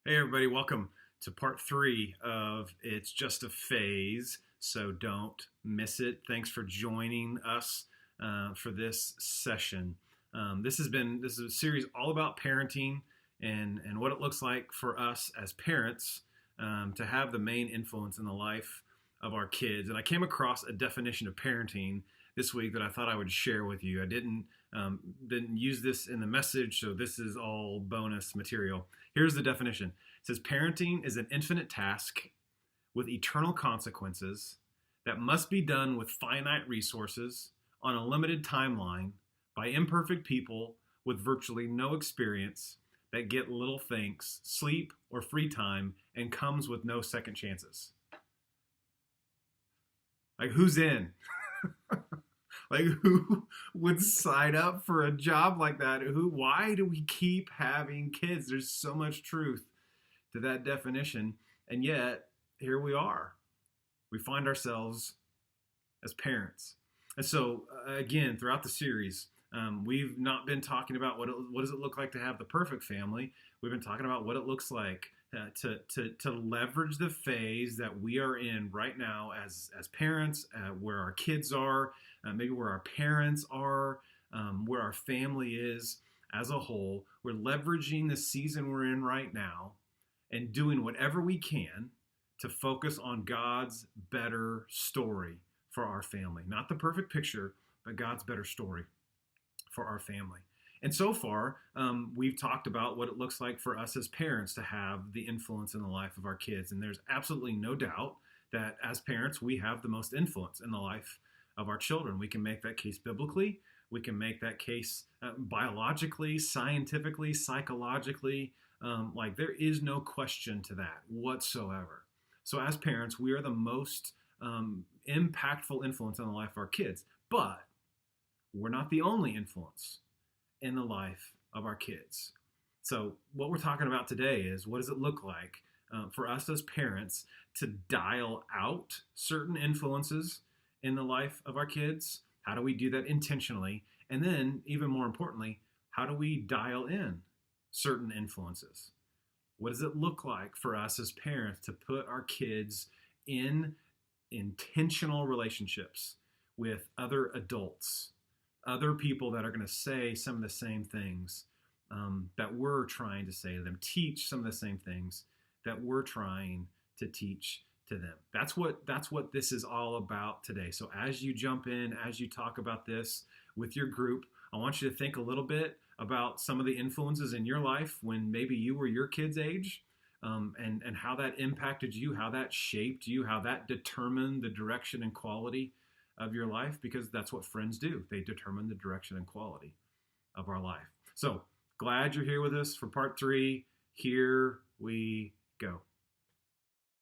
Hey, everybody, welcome to part three of It's Just a Phase, so don't miss it. Thanks for joining us for this session. This is a series all about parenting and what it looks like for us as parents to have the main influence in the life of our kids. And I came across a definition of parenting this week that I thought I would share with you. I didn't use this in the message, so this is all bonus material. Here's the definition. It says parenting is an infinite task with eternal consequences that must be done with finite resources on a limited timeline by imperfect people with virtually no experience that get little thanks, sleep, or free time and comes with no second chances. Like, who's in? Like, who would sign up for a job like that? Why do we keep having kids? There's so much truth to that definition. And yet, here we are. We find ourselves as parents. And so, again, throughout the series, we've not been talking about what does it look like to have the perfect family. We've been talking about what it looks like to leverage the phase that we are in right now as parents, where our kids are, maybe where our parents are, where our family is as a whole. We're leveraging the season we're in right now and doing whatever we can to focus on God's better story for our family. Not the perfect picture, but God's better story for our family. And so far, we've talked about what it looks like for us as parents to have the influence in the life of our kids. And there's absolutely no doubt that as parents, we have the most influence in the life of our children. We can make that case biblically. We can make that case biologically, scientifically, psychologically. Like, there is no question to that whatsoever. So as parents, we are the most impactful influence on the life of our kids. But we're not the only influence in the life of our kids. So what we're talking about today is, what does it look like for us as parents to dial out certain influences in the life of our kids? How do we do that intentionally? And then, even more importantly, how do we dial in certain influences? What does it look like for us as parents to put our kids in intentional relationships with other adults, other people that are going to say some of the same things that we're trying to say to them, teach some of the same things that we're trying to teach to them? That's what this is all about today. So as you jump in, as you talk about this with your group, I want you to think a little bit about some of the influences in your life when maybe you were your kid's age, and how that impacted you, how that shaped you, how that determined the direction and quality of your life, because that's what friends do. They determine the direction and quality of our life. So glad you're here with us for part three. Here we go.